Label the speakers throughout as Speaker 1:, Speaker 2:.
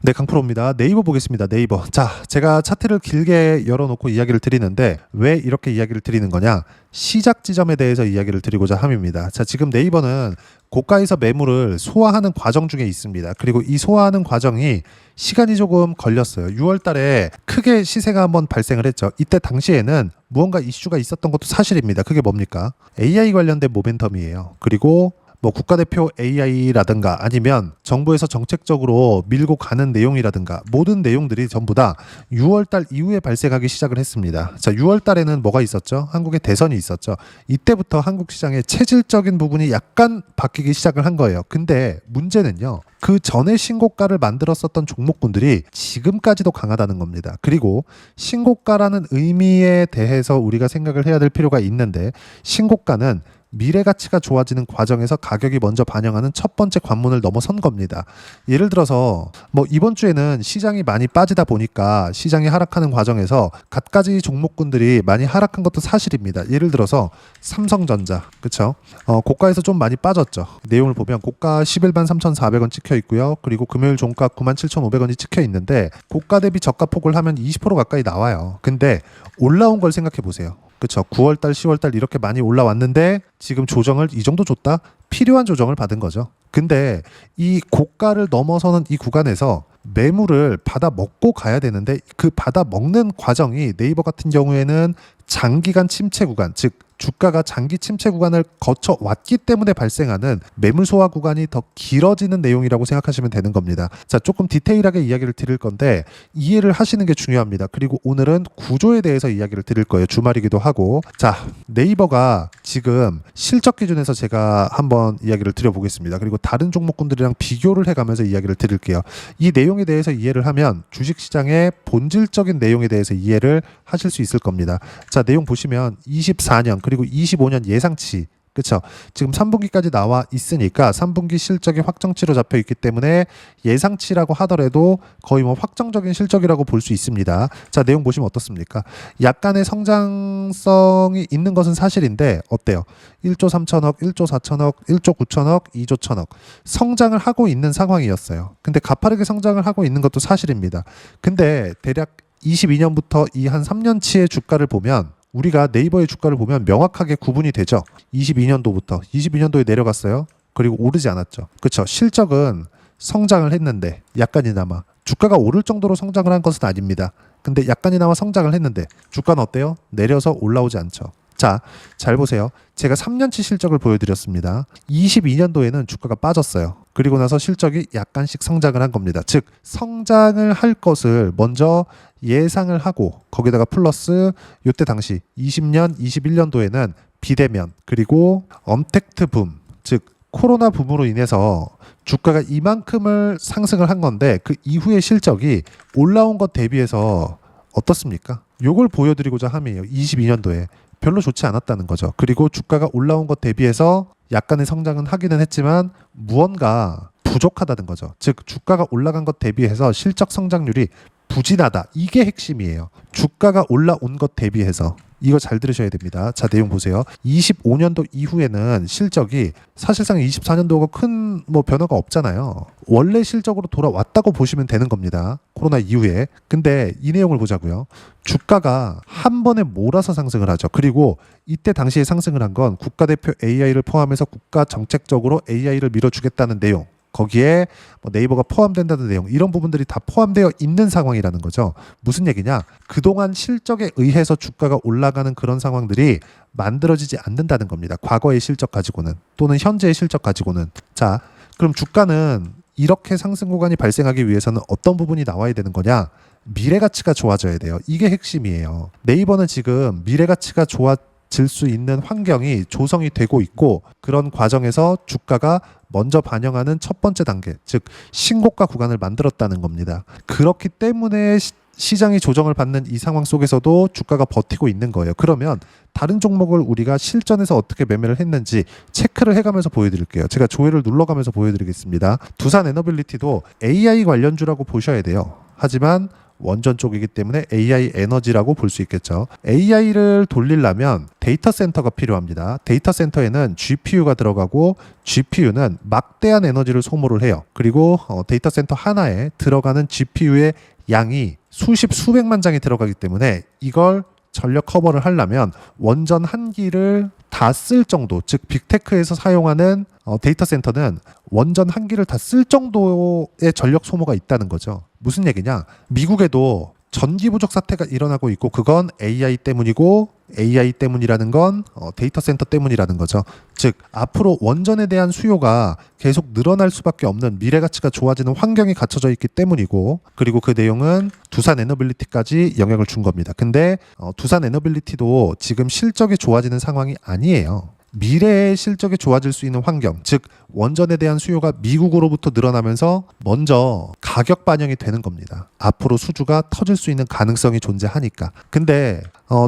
Speaker 1: 네, 강프로입니다. 네이버 보겠습니다. 네이버. 자, 제가 차트를 길게 열어놓고 이야기를 드리는데 왜 이렇게 이야기를 드리는 거냐? 시작 지점에 대해서 이야기를 드리고자 함입니다. 자, 지금 네이버는 고가에서 매물을 소화하는 과정 중에 있습니다. 그리고 이 소화하는 과정이 시간이 조금 걸렸어요. 6월 달에 크게 시세가 한번 발생을 했죠. 이때 당시에는 무언가 이슈가 있었던 것도 사실입니다. 그게 뭡니까? AI 관련된 모멘텀이에요. 그리고 뭐 국가대표 AI라든가 아니면 정부에서 정책적으로 밀고 가는 내용이라든가 모든 내용들이 전부 다 6월달 이후에 발생하기 시작을 했습니다. 자, 6월달에는 뭐가 있었죠? 한국의 대선이 있었죠. 이때부터 한국 시장의 체질적인 부분이 약간 바뀌기 시작을 한 거예요. 근데 문제는요. 그 전에 신고가를 만들었었던 종목군들이 지금까지도 강하다는 겁니다. 그리고 신고가라는 의미에 대해서 우리가 생각을 해야 될 필요가 있는데 신고가는 미래 가치가 좋아지는 과정에서 가격이 먼저 반영하는 첫 번째 관문을 넘어선 겁니다. 예를 들어서 뭐 이번 주에는 시장이 많이 빠지다 보니까 시장이 하락하는 과정에서 갖가지 종목군들이 많이 하락한 것도 사실입니다. 예를 들어서 삼성전자, 그렇죠? 고가에서 좀 많이 빠졌죠. 내용을 보면 고가 11만 3,400원 찍혀 있고요. 그리고 금요일 종가 97,500원이 찍혀 있는데 고가 대비 저가 폭을 하면 20% 가까이 나와요. 근데 올라온 걸 생각해 보세요. 그렇죠. 9월달, 10월달 이렇게 많이 올라왔는데 지금 조정을 이 정도 줬다? 필요한 조정을 받은 거죠. 근데 이 고가를 넘어서는 이 구간에서 매물을 받아 먹고 가야 되는데 그 받아 먹는 과정이 네이버 같은 경우에는 장기간 침체 구간, 즉 주가가 장기 침체 구간을 거쳐 왔기 때문에 발생하는 매물 소화 구간이 더 길어지는 내용이라고 생각하시면 되는 겁니다. 자, 조금 디테일하게 이야기를 드릴 건데 이해를 하시는 게 중요합니다. 그리고 오늘은 구조에 대해서 이야기를 드릴 거예요. 주말이기도 하고. 자, 네이버가 지금 실적 기준에서 제가 한번 이야기를 드려보겠습니다. 그리고 다른 종목군들이랑 비교를 해가면서 이야기를 드릴게요. 이 내용에 대해서 이해를 하면 주식시장의 본질적인 내용에 대해서 이해를 하실 수 있을 겁니다. 자, 내용 보시면 24년 그리고 25년 예상치, 그렇죠? 지금 3분기까지 나와 있으니까 3분기 실적이 확정치로 잡혀 있기 때문에 예상치라고 하더라도 거의 뭐 확정적인 실적이라고 볼 수 있습니다. 자, 내용 보시면 어떻습니까? 약간의 성장성이 있는 것은 사실인데 어때요? 1조 3천억, 1조 4천억, 1조 9천억, 2조 1천억 성장을 하고 있는 상황이었어요. 근데 가파르게 성장을 하고 있는 것도 사실입니다. 근데 대략 22년부터 이 한 3년치의 주가를 보면 우리가 네이버의 주가를 보면 명확하게 구분이 되죠. 22년도에 내려갔어요. 그리고 오르지 않았죠. 그렇죠. 실적은 성장을 했는데 약간이나마 주가가 오를 정도로 성장을 한 것은 아닙니다. 근데 약간이나마 성장을 했는데 주가는 어때요? 내려서 올라오지 않죠. 자, 잘 보세요. 제가 3년치 실적을 보여드렸습니다. 22년도에는 주가가 빠졌어요. 그리고 나서 실적이 약간씩 성장을 한 겁니다. 즉 성장을 할 것을 먼저 예상을 하고 거기다가 플러스 이때 당시 20년, 21년도에는 비대면 그리고 언택트 붐, 즉 코로나 붐으로 인해서 주가가 이만큼을 상승을 한 건데 그 이후의 실적이 올라온 것 대비해서 어떻습니까? 요걸 보여드리고자 함이에요. 22년도에 별로 좋지 않았다는 거죠. 그리고 주가가 올라온 것 대비해서 약간의 성장은 하기는 했지만 무언가 부족하다는 거죠. 즉 주가가 올라간 것 대비해서 실적 성장률이 부진하다. 이게 핵심이에요. 주가가 올라온 것 대비해서. 이거 잘 들으셔야 됩니다. 자, 내용 보세요. 25년도 이후에는 실적이 사실상 24년도가 큰 뭐 변화가 없잖아요. 원래 실적으로 돌아왔다고 보시면 되는 겁니다. 코로나 이후에. 근데 이 내용을 보자고요. 주가가 한 번에 몰아서 상승을 하죠. 그리고 이때 당시에 상승을 한 건 국가대표 AI를 포함해서 국가 정책적으로 AI를 밀어주겠다는 내용. 거기에 뭐 네이버가 포함된다는 내용 이런 부분들이 다 포함되어 있는 상황이라는 거죠. 무슨 얘기냐? 그동안 실적에 의해서 주가가 올라가는 그런 상황들이 만들어지지 않는다는 겁니다. 과거의 실적 가지고는 또는 현재의 실적 가지고는. 자, 그럼 주가는 이렇게 상승 구간이 발생하기 위해서는 어떤 부분이 나와야 되는 거냐? 미래 가치가 좋아져야 돼요. 이게 핵심이에요. 네이버는 지금 미래 가치가 좋아질 수 있는 환경이 조성이 되고 있고 그런 과정에서 주가가 먼저 반영하는 첫 번째 단계, 즉 신고가 구간을 만들었다는 겁니다. 그렇기 때문에 시장이 조정을 받는 이 상황 속에서도 주가가 버티고 있는 거예요. 그러면 다른 종목을 우리가 실전에서 어떻게 매매를 했는지 체크를 해가면서 보여드릴게요. 제가 조회를 눌러가면서 보여드리겠습니다. 두산 에너빌리티도 AI 관련주라고 보셔야 돼요. 하지만 원전 쪽이기 때문에 AI 에너지라고 볼 수 있겠죠. AI를 돌리려면 데이터 센터가 필요합니다. 데이터 센터에는 GPU가 들어가고 GPU는 막대한 에너지를 소모를 해요. 그리고 데이터 센터 하나에 들어가는 GPU의 양이 수백만 장이 들어가기 때문에 이걸 전력 커버를 하려면 원전 한 기를 다 쓸 정도, 즉 빅테크에서 사용하는 데이터 센터는 원전 한 기를 다 쓸 정도의 전력 소모가 있다는 거죠. 무슨 얘기냐? 미국에도 전기 부족 사태가 일어나고 있고 그건 AI 때문이고 AI 때문이라는 건 데이터 센터 때문이라는 거죠. 즉 앞으로 원전에 대한 수요가 계속 늘어날 수밖에 없는 미래 가치가 좋아지는 환경이 갖춰져 있기 때문이고 그리고 그 내용은 두산 에너빌리티까지 영향을 준 겁니다. 근데 두산 에너빌리티도 지금 실적이 좋아지는 상황이 아니에요. 미래의 실적이 좋아질 수 있는 환경, 즉 원전에 대한 수요가 미국으로부터 늘어나면서 먼저 가격 반영이 되는 겁니다. 앞으로 수주가 터질 수 있는 가능성이 존재하니까. 근데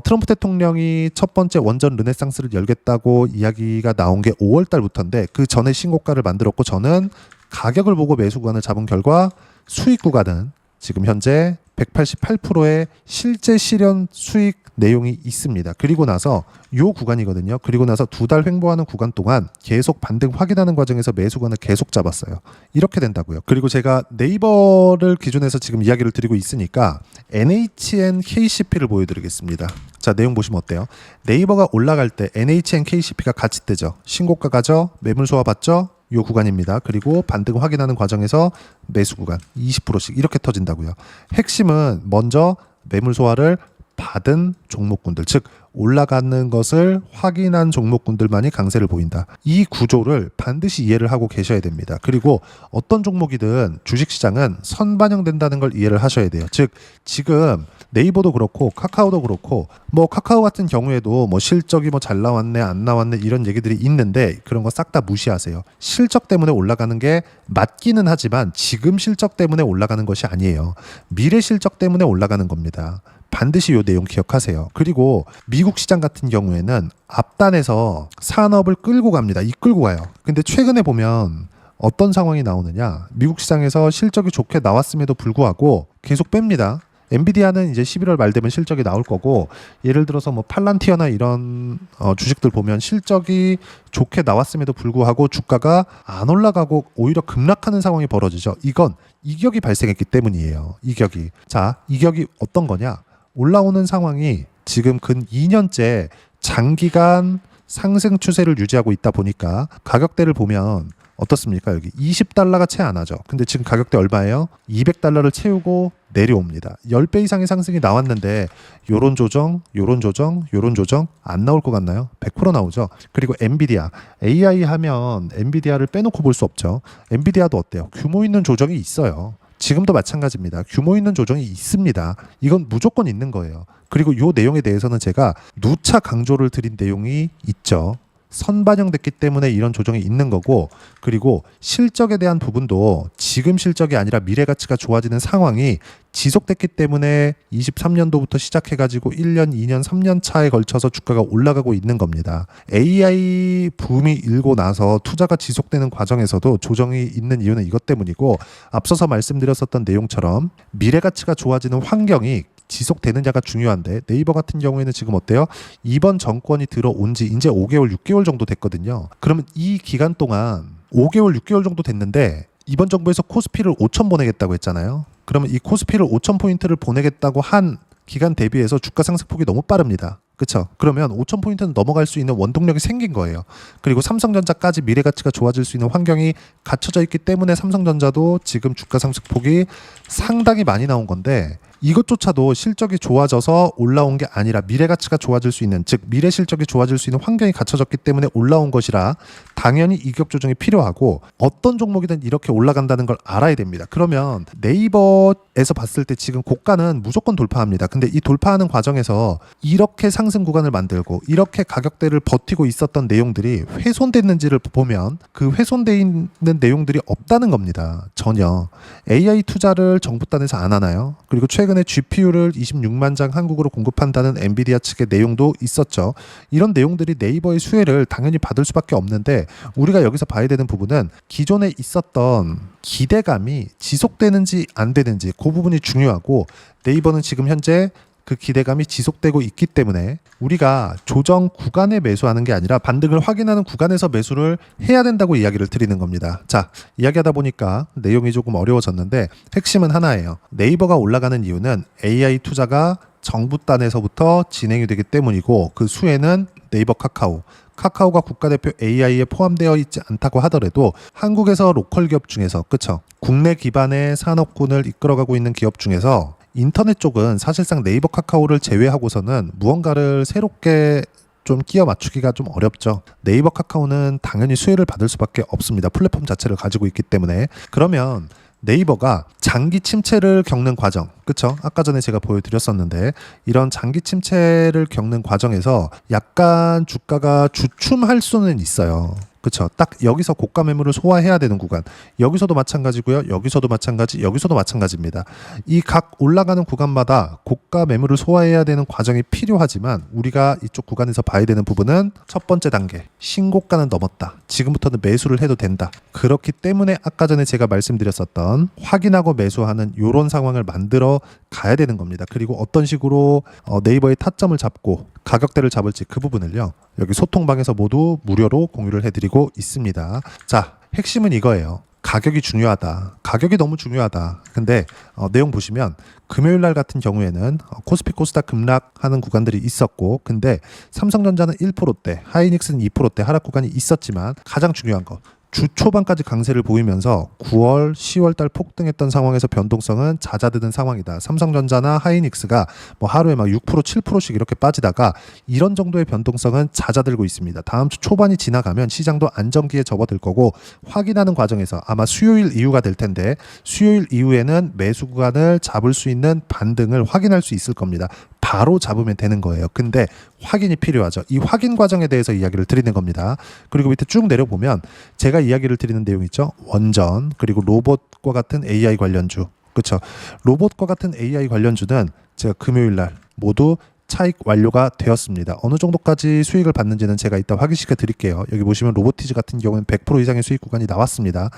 Speaker 1: 트럼프 대통령이 첫 번째 원전 르네상스를 열겠다고 이야기가 나온 게 5월 달부터인데 그 전에 신고가를 만들었고 저는 가격을 보고 매수 구간을 잡은 결과 수익 구간은 지금 현재 188%의 실제 실현 수익 내용이 있습니다. 그리고 나서 요 구간이거든요. 그리고 나서 2달 횡보하는 구간 동안 계속 반등 확인하는 과정에서 매수관을 계속 잡았어요. 이렇게 된다고요. 그리고 제가 네이버를 기준해서 지금 이야기를 드리고 있으니까 NHN KCP를 보여드리겠습니다. 자, 내용 보시면 어때요? 네이버가 올라갈 때 NHN KCP가 같이 뜨죠. 신고가 가죠. 매물 소화 받죠. 요 구간입니다. 그리고 반등 확인하는 과정에서 매수 구간 20%씩 이렇게 터진다고요. 핵심은 먼저 매물 소화를 받은 종목군들, 즉 올라가는 것을 확인한 종목군들만이 강세를 보인다. 이 구조를 반드시 이해를 하고 계셔야 됩니다. 그리고 어떤 종목이든 주식시장은 선반영된다는 걸 이해를 하셔야 돼요. 즉 지금 네이버도 그렇고 카카오도 그렇고 뭐 카카오 같은 경우에도 뭐 실적이 뭐 잘 나왔네 안 나왔네 이런 얘기들이 있는데 그런 거 싹 다 무시하세요. 실적 때문에 올라가는 게 맞기는 하지만 지금 실적 때문에 올라가는 것이 아니에요. 미래 실적 때문에 올라가는 겁니다. 반드시 이 내용 기억하세요. 그리고 미국 시장 같은 경우에는 앞단에서 산업을 끌고 갑니다. 이끌고 가요. 근데 최근에 보면 어떤 상황이 나오느냐? 미국 시장에서 실적이 좋게 나왔음에도 불구하고 계속 뺍니다. 엔비디아는 이제 11월 말 되면 실적이 나올 거고 예를 들어서 뭐 팔란티어나 이런 주식들 보면 실적이 좋게 나왔음에도 불구하고 주가가 안 올라가고 오히려 급락하는 상황이 벌어지죠. 이건 이격이 발생했기 때문이에요. 이격이. 자, 이격이 어떤 거냐? 올라오는 상황이 지금 근 2년째 장기간 상승 추세를 유지하고 있다 보니까 가격대를 보면 어떻습니까? 여기 20달러가 채 안 하죠. 근데 지금 가격대 얼마예요? 200달러를 채우고 내려옵니다. 10배 이상의 상승이 나왔는데 요런 조정, 요런 조정, 요런 조정 안 나올 것 같나요? 100% 나오죠. 그리고 엔비디아, AI 하면 엔비디아를 빼놓고 볼 수 없죠. 엔비디아도 어때요? 규모 있는 조정이 있어요. 지금도 마찬가지입니다. 규모 있는 조정이 있습니다. 이건 무조건 있는 거예요. 그리고 이 내용에 대해서는 제가 누차 강조를 드린 내용이 있죠. 선반영됐기 때문에 이런 조정이 있는 거고 그리고 실적에 대한 부분도 지금 실적이 아니라 미래 가치가 좋아지는 상황이 지속됐기 때문에 23년도부터 시작해가지고 1년, 2년, 3년 차에 걸쳐서 주가가 올라가고 있는 겁니다. AI 붐이 일고 나서 투자가 지속되는 과정에서도 조정이 있는 이유는 이것 때문이고 앞서서 말씀드렸었던 내용처럼 미래 가치가 좋아지는 환경이 지속되느냐가 중요한데 네이버 같은 경우에는 지금 어때요? 이번 정권이 들어온 지 이제 5개월, 6개월 정도 됐거든요. 그러면 이 기간 동안 5개월, 6개월 정도 됐는데 이번 정부에서 코스피를 5천 보내겠다고 했잖아요. 그러면 이 코스피를 5천 포인트를 보내겠다고 한 기간 대비해서 주가 상승폭이 너무 빠릅니다. 그렇죠? 그러면 5천 포인트는 넘어갈 수 있는 원동력이 생긴 거예요. 그리고 삼성전자까지 미래 가치가 좋아질 수 있는 환경이 갖춰져 있기 때문에 삼성전자도 지금 주가 상승폭이 상당히 많이 나온 건데 이것조차도 실적이 좋아져서 올라온 게 아니라 미래 가치가 좋아질 수 있는, 즉 미래 실적이 좋아질 수 있는 환경이 갖춰졌기 때문에 올라온 것이라 당연히 이격 조정이 필요하고 어떤 종목이든 이렇게 올라간다는 걸 알아야 됩니다. 그러면 네이버에서 봤을 때 지금 고가는 무조건 돌파합니다. 근데 이 돌파하는 과정에서 이렇게 상승 구간을 만들고 이렇게 가격대를 버티고 있었던 내용들이 훼손됐는지를 보면 그 훼손돼 있는 내용들이 없다는 겁니다. 전혀. AI 투자를 정부 단에서 안 하나요? 그리고 최근에 GPU를 26만 장 한국으로 공급한다는 엔비디아 측의 내용도 있었죠. 이런 내용들이 네이버의 수혜를 당연히 받을 수밖에 없는데 우리가 여기서 봐야 되는 부분은 기존에 있었던 기대감이 지속되는지 안 되는지 그 부분이 중요하고, 네이버는 지금 현재 그 기대감이 지속되고 있기 때문에 우리가 조정 구간에 매수하는 게 아니라 반등을 확인하는 구간에서 매수를 해야 된다고 이야기를 드리는 겁니다. 자, 이야기하다 보니까 내용이 조금 어려워졌는데 핵심은 하나예요. 네이버가 올라가는 이유는 AI 투자가 정부 단에서부터 진행이 되기 때문이고, 그 수혜는 네이버 카카오가 국가대표 AI에 포함되어 있지 않다고 하더라도 한국에서 로컬 기업 중에서, 그쵸? 국내 기반의 산업군을 이끌어가고 있는 기업 중에서 인터넷 쪽은 사실상 네이버 카카오를 제외하고서는 무언가를 새롭게 좀 끼워 맞추기가 좀 어렵죠. 네이버 카카오는 당연히 수혜를 받을 수밖에 없습니다. 플랫폼 자체를 가지고 있기 때문에. 그러면 네이버가 장기 침체를 겪는 과정, 그쵸? 아까 전에 제가 보여드렸었는데, 이런 장기 침체를 겪는 과정에서 약간 주가가 주춤할 수는 있어요. 그쵸? 딱 여기서 고가 매물을 소화해야 되는 구간, 여기서도 마찬가지고요, 여기서도 마찬가지, 여기서도 마찬가지입니다. 이 각 올라가는 구간마다 고가 매물을 소화해야 되는 과정이 필요하지만, 우리가 이쪽 구간에서 봐야 되는 부분은 첫 번째 단계, 신고가는 넘었다, 지금부터는 매수를 해도 된다. 그렇기 때문에 아까 전에 제가 말씀드렸었던 확인하고 매수하는 이런 상황을 만들어 가야 되는 겁니다. 그리고 어떤 식으로 네이버의 타점을 잡고 가격대를 잡을지, 그 부분을요, 여기 소통방에서 모두 무료로 공유를 해드리고 있습니다. 자, 핵심은 이거예요. 가격이 중요하다. 가격이 너무 중요하다. 근데 내용 보시면 금요일 날 같은 경우에는 코스피 코스닥 급락하는 구간들이 있었고, 근데 삼성전자는 1%대, 하이닉스는 2%대 하락 구간이 있었지만, 가장 중요한 거, 주 초반까지 강세를 보이면서 9월, 10월 달 폭등했던 상황에서 변동성은 잦아드는 상황이다. 삼성전자나 하이닉스가 뭐 하루에 막 6%, 7%씩 이렇게 빠지다가 이런 정도의 변동성은 잦아들고 있습니다. 다음 주 초반이 지나가면 시장도 안정기에 접어들 거고, 확인하는 과정에서 아마 수요일 이후가 될 텐데, 수요일 이후에는 매수 구간을 잡을 수 있는 반등을 확인할 수 있을 겁니다. 바로 잡으면 되는 거예요. 근데 확인이 필요하죠. 이 확인 과정에 대해서 이야기를 드리는 겁니다. 그리고 밑에 쭉 내려보면 제가 이야기를 드리는 내용 있죠. 원전, 그리고 로봇과 같은 AI 관련주. 그렇죠. 로봇과 같은 AI 관련주는 제가 금요일 날 모두 차익 완료가 되었습니다. 어느 정도까지 수익을 받는지는 제가 이따 확인시켜 드릴게요. 여기 보시면 로보티즈 같은 경우는 100% 이상의 수익 구간이 나왔습니다.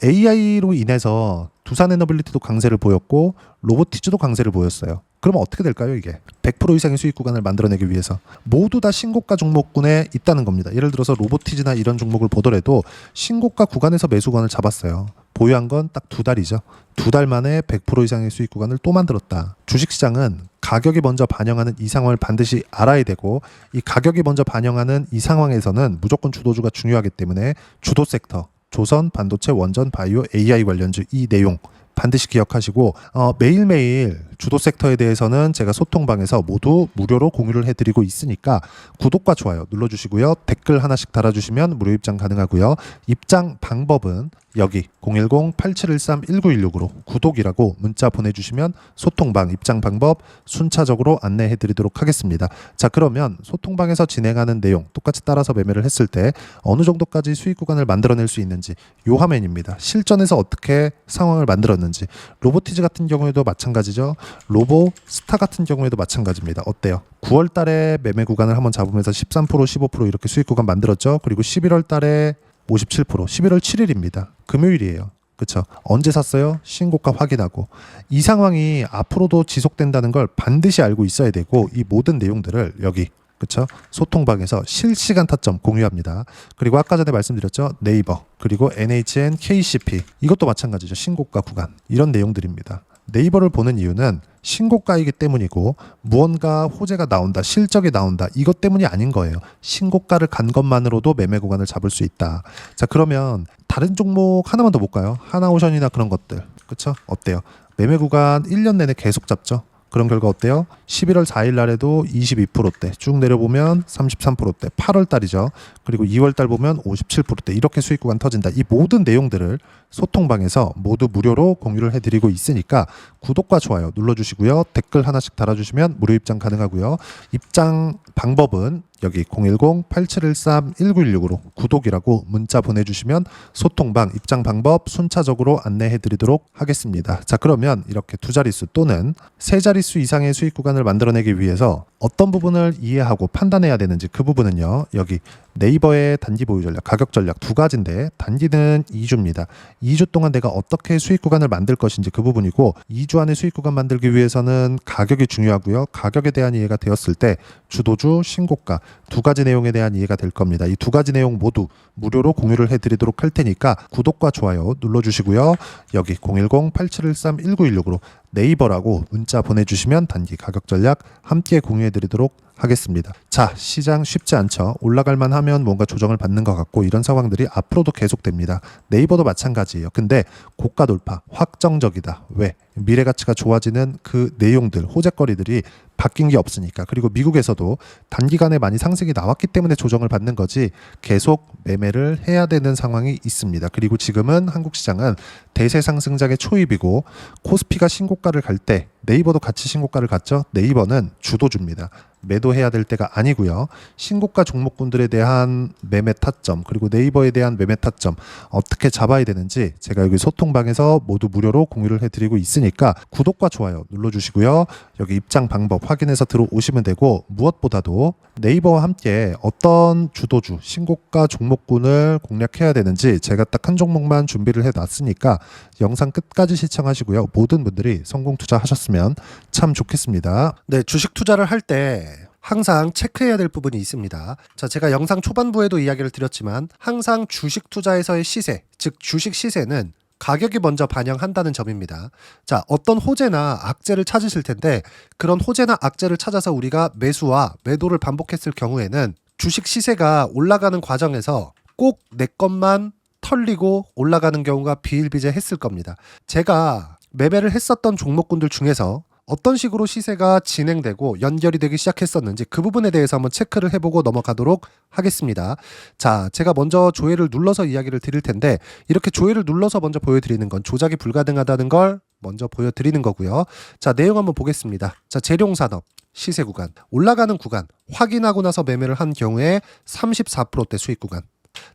Speaker 1: AI로 인해서 두산에너빌리티도 강세를 보였고 로보티즈도 강세를 보였어요. 그러면 어떻게 될까요? 이게 100% 이상의 수익 구간을 만들어내기 위해서 모두 다 신고가 종목군에 있다는 겁니다. 예를 들어서 로보티즈나 이런 종목을 보더라도 신고가 구간에서 매수 구간을 잡았어요. 보유한 건 딱 2달이죠. 2달 만에 100% 이상의 수익 구간을 또 만들었다. 주식시장은 가격이 먼저 반영하는 이 상황을 반드시 알아야 되고, 이 가격이 먼저 반영하는 이 상황에서는 무조건 주도주가 중요하기 때문에 주도 섹터, 조선, 반도체, 원전, 바이오, AI 관련주, 이 내용 반드시 기억하시고, 매일매일 주도 섹터에 대해서는 제가 소통방에서 모두 무료로 공유를 해드리고 있으니까 구독과 좋아요 눌러주시고요. 댓글 하나씩 달아주시면 무료 입장 가능하고요. 입장 방법은 여기 010-8713-1916으로 구독이라고 문자 보내주시면 소통방 입장 방법 순차적으로 안내해드리도록 하겠습니다. 자, 그러면 소통방에서 진행하는 내용 똑같이 따라서 매매를 했을 때 어느 정도까지 수익 구간을 만들어낼 수 있는지, 요 화면입니다. 실전에서 어떻게 상황을 만들었는지. 로보티즈 같은 경우에도 마찬가지죠. 로보스타 같은 경우에도 마찬가지입니다. 어때요? 9월 달에 매매 구간을 한번 잡으면서 13%, 15% 이렇게 수익 구간 만들었죠. 그리고 11월 달에 57%, 11월 7일입니다. 금요일이에요. 그렇죠? 언제 샀어요? 신고가 확인하고. 이 상황이 앞으로도 지속된다는 걸 반드시 알고 있어야 되고, 이 모든 내용들을 여기, 그렇죠? 소통방에서 실시간 타점 공유합니다. 그리고 아까 전에 말씀드렸죠. 네이버, 그리고 NHN, KCP 이것도 마찬가지죠. 신고가 구간, 이런 내용들입니다. 네이버를 보는 이유는 신고가이기 때문이고, 무언가 호재가 나온다, 실적이 나온다, 이것 때문이 아닌 거예요. 신고가를 간 것만으로도 매매 구간을 잡을 수 있다. 자, 그러면 다른 종목 하나만 더 볼까요? 하나오션이나 그런 것들, 그렇죠? 어때요? 매매 구간 1년 내내 계속 잡죠. 그런 결과 어때요? 11월 4일 날에도 22%대, 쭉 내려보면 33%대, 8월 달이죠. 그리고 2월 달 보면 57%대, 이렇게 수익 구간 터진다. 이 모든 내용들을 소통방에서 모두 무료로 공유를 해드리고 있으니까 구독과 좋아요 눌러주시고요. 댓글 하나씩 달아주시면 무료 입장 가능하고요. 입장 방법은 여기 010-8713-1916으로 구독이라고 문자 보내주시면 소통방, 입장 방법 순차적으로 안내해드리도록 하겠습니다. 자, 그러면 이렇게 두 자릿수 또는 세 자릿수 이상의 수익 구간을 만들어내기 위해서 어떤 부분을 이해하고 판단해야 되는지 그 부분은요, 여기 네이버의 단기 보유 전략, 가격 전략 두 가지인데 단기는 2주입니다. 2주 동안 내가 어떻게 수익 구간을 만들 것인지 그 부분이고 2주 안에 수익 구간 만들기 위해서는 가격이 중요하고요. 가격에 대한 이해가 되었을 때 주도주, 신고가 두 가지 내용에 대한 이해가 될 겁니다. 이 두 가지 내용 모두 무료로 공유를 해드리도록 할 테니까 구독과 좋아요 눌러주시고요. 여기 010-8713-1916으로 네이버라고 문자 보내주시면 단기 가격 전략 함께 공유해드리도록 하겠습니다. 자, 시장 쉽지 않죠. 올라갈만 하면 뭔가 조정을 받는 것 같고 이런 상황들이 앞으로도 계속됩니다. 네이버도 마찬가지예요. 근데 고가 돌파 확정적이다. 왜? 미래 가치가 좋아지는 그 내용들, 호재거리들이 바뀐 게 없으니까. 그리고 미국에서도 단기간에 많이 상승이 나왔기 때문에 조정을 받는 거지 계속 매매를 해야 되는 상황이 있습니다. 그리고 지금은 한국 시장은 대세 상승장의 초입이고 코스피가 신고가를 갈 때 네이버도 같이 신고가를 갔죠. 네이버는 주도주입니다. 매도해야 될 때가 아니고요. 신고가 종목군들에 대한 매매 타점 그리고 네이버에 대한 매매 타점 어떻게 잡아야 되는지 제가 여기 소통방에서 모두 무료로 공유를 해드리고 있으니까 구독과 좋아요 눌러주시고요. 여기 입장 방법 확인해서 들어오시면 되고 무엇보다도 네이버와 함께 어떤 주도주 신고가 종목군을 공략해야 되는지 제가 딱 한 종목만 준비를 해놨으니까 영상 끝까지 시청하시고요. 모든 분들이 성공 투자하셨으면 참 좋겠습니다. 네, 주식 투자를 할 때 항상 체크해야 될 부분이 있습니다. 자, 제가 영상 초반부에도 이야기를 드렸지만 항상 주식 투자에서의 시세, 즉 주식 시세는 가격이 먼저 반영한다는 점입니다. 자, 어떤 호재나 악재를 찾으실 텐데 그런 호재나 악재를 찾아서 우리가 매수와 매도를 반복했을 경우에는 주식 시세가 올라가는 과정에서 꼭 내 것만 털리고 올라가는 경우가 비일비재했을 겁니다. 제가 매매를 했었던 종목군들 중에서 어떤 식으로 시세가 진행되고 연결이 되기 시작했었는지 그 부분에 대해서 한번 체크를 해보고 넘어가도록 하겠습니다. 자, 제가 먼저 조회를 눌러서 이야기를 드릴 텐데 이렇게 조회를 눌러서 먼저 보여드리는 건 조작이 불가능하다는 걸 먼저 보여드리는 거고요. 자, 내용 한번 보겠습니다. 자, 재룡산업 시세 구간, 올라가는 구간 확인하고 나서 매매를 한 경우에 34%대 수익 구간.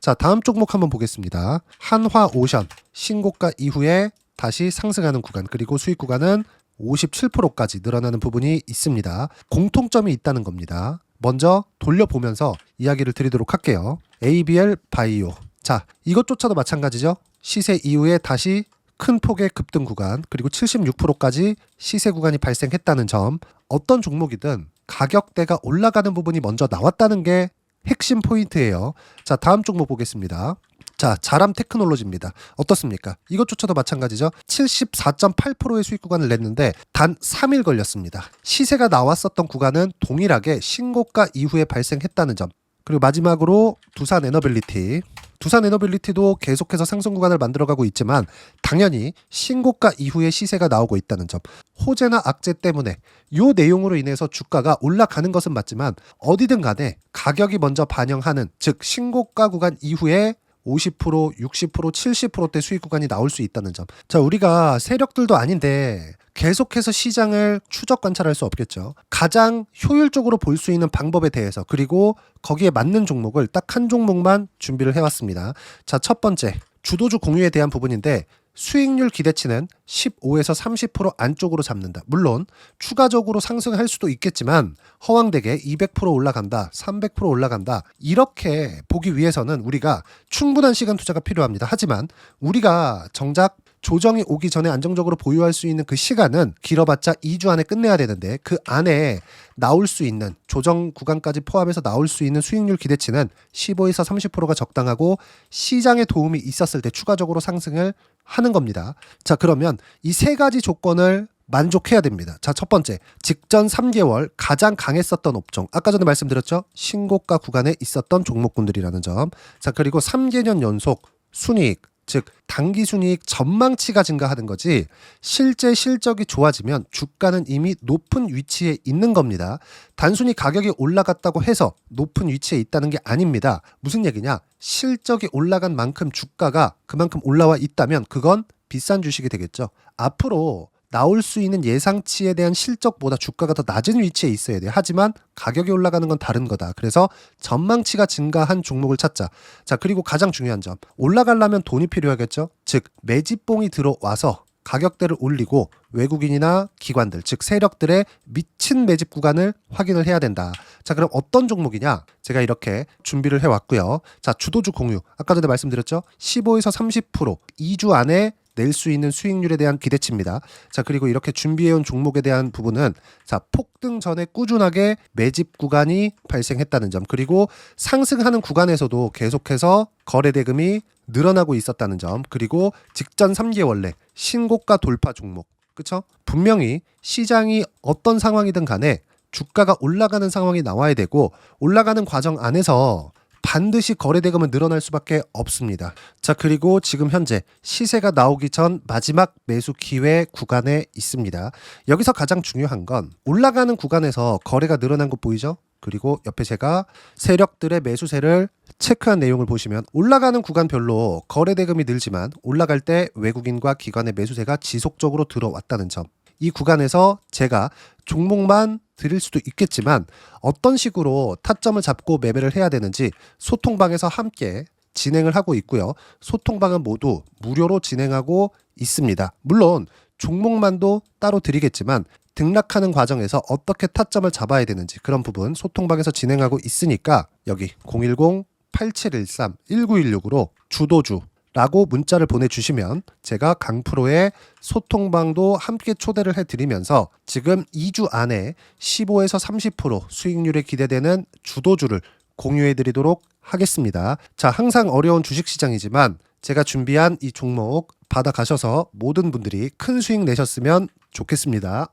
Speaker 1: 자, 다음 종목 한번 보겠습니다. 한화오션 신고가 이후에 다시 상승하는 구간 그리고 수익 구간은 57%까지 늘어나는 부분이 있습니다. 공통점이 있다는 겁니다. 먼저 돌려보면서 이야기를 드리도록 할게요. ABL 바이오. 자, 이것조차도 마찬가지죠. 시세 이후에 다시 큰 폭의 급등 구간 그리고 76%까지 시세 구간이 발생했다는 점. 어떤 종목이든 가격대가 올라가는 부분이 먼저 나왔다는 게 핵심 포인트예요. 자, 다음 종목 보겠습니다. 자, 자람 테크놀로지입니다. 어떻습니까? 이것조차도 마찬가지죠. 74.8%의 수익 구간을 냈는데 단 3일 걸렸습니다. 시세가 나왔었던 구간은 동일하게 신고가 이후에 발생했다는 점. 그리고 마지막으로 두산 에너빌리티. 두산 에너빌리티도 계속해서 상승 구간을 만들어가고 있지만 당연히 신고가 이후에 시세가 나오고 있다는 점. 호재나 악재 때문에 이 내용으로 인해서 주가가 올라가는 것은 맞지만 어디든 간에 가격이 먼저 반영하는 즉 신고가 구간 이후에 50%, 60%, 70%대 수익 구간이 나올 수 있다는 점. 자, 우리가 세력들도 아닌데 계속해서 시장을 추적 관찰할 수 없겠죠. 가장 효율적으로 볼 수 있는 방법에 대해서 그리고 거기에 맞는 종목을 딱 한 종목만 준비를 해왔습니다. 자, 첫 번째 주도주 공유에 대한 부분인데 수익률 기대치는 15에서 30% 안쪽으로 잡는다. 물론 추가적으로 상승할 수도 있겠지만 허황되게 200% 올라간다, 300% 올라간다. 이렇게 보기 위해서는 우리가 충분한 시간 투자가 필요합니다. 하지만 우리가 정작 조정이 오기 전에 안정적으로 보유할 수 있는 그 시간은 길어봤자 2주 안에 끝내야 되는데 그 안에 나올 수 있는 조정 구간까지 포함해서 나올 수 있는 수익률 기대치는 15에서 30%가 적당하고 시장에 도움이 있었을 때 추가적으로 상승을 하는 겁니다. 자, 그러면 이 세 가지 조건을 만족해야 됩니다. 자, 첫 번째, 직전 3개월 가장 강했었던 업종. 아까 전에 말씀드렸죠? 신고가 구간에 있었던 종목군들이라는 점. 자, 그리고 3개년 연속 순이익, 즉 단기 순이익 전망치가 증가하는 거지 실제 실적이 좋아지면 주가는 이미 높은 위치에 있는 겁니다. 단순히 가격이 올라갔다고 해서 높은 위치에 있다는 게 아닙니다. 무슨 얘기냐? 실적이 올라간 만큼 주가가 그만큼 올라와 있다면 그건 비싼 주식이 되겠죠. 앞으로 나올 수 있는 예상치에 대한 실적보다 주가가 더 낮은 위치에 있어야 돼요. 하지만 가격이 올라가는 건 다른 거다. 그래서 전망치가 증가한 종목을 찾자. 자, 그리고 가장 중요한 점. 올라가려면 돈이 필요하겠죠? 즉, 매집봉이 들어와서 가격대를 올리고 외국인이나 기관들, 즉 세력들의 미친 매집 구간을 확인을 해야 된다. 자, 그럼 어떤 종목이냐? 제가 이렇게 준비를 해왔고요. 자, 주도주 공유. 아까 전에 말씀드렸죠? 15에서 30% 2주 안에 낼 수 있는 수익률에 대한 기대치입니다. 자, 그리고 이렇게 준비해온 종목에 대한 부분은 자, 폭등 전에 꾸준하게 매집 구간이 발생했다는 점, 그리고 상승하는 구간에서도 계속해서 거래 대금이 늘어나고 있었다는 점, 그리고 직전 3개월 내 신고가 돌파 종목. 그쵸? 분명히 시장이 어떤 상황이든 간에 주가가 올라가는 상황이 나와야 되고, 올라가는 과정 안에서 반드시 거래 대금은 늘어날 수밖에 없습니다. 자, 그리고 지금 현재 시세가 나오기 전 마지막 매수 기회 구간에 있습니다. 여기서 가장 중요한 건 올라가는 구간에서 거래가 늘어난 거 보이죠? 그리고 옆에 제가 세력들의 매수세를 체크한 내용을 보시면 올라가는 구간별로 거래 대금이 늘지만 올라갈 때 외국인과 기관의 매수세가 지속적으로 들어왔다는 점. 이 구간에서 제가 종목만 드릴 수도 있겠지만 어떤 식으로 타점을 잡고 매매를 해야 되는지 소통방에서 함께 진행을 하고 있고요. 소통방은 모두 무료로 진행하고 있습니다. 물론 종목만도 따로 드리겠지만 등락하는 과정에서 어떻게 타점을 잡아야 되는지 그런 부분 소통방에서 진행하고 있으니까 여기 010-8713-1916으로 주도주 라고 문자를 보내주시면 제가 강프로의 소통방도 함께 초대를 해드리면서 지금 2주 안에 15에서 30% 수익률이 기대되는 주도주를 공유해드리도록 하겠습니다. 자, 항상 어려운 주식시장이지만 제가 준비한 이 종목 받아가셔서 모든 분들이 큰 수익 내셨으면 좋겠습니다.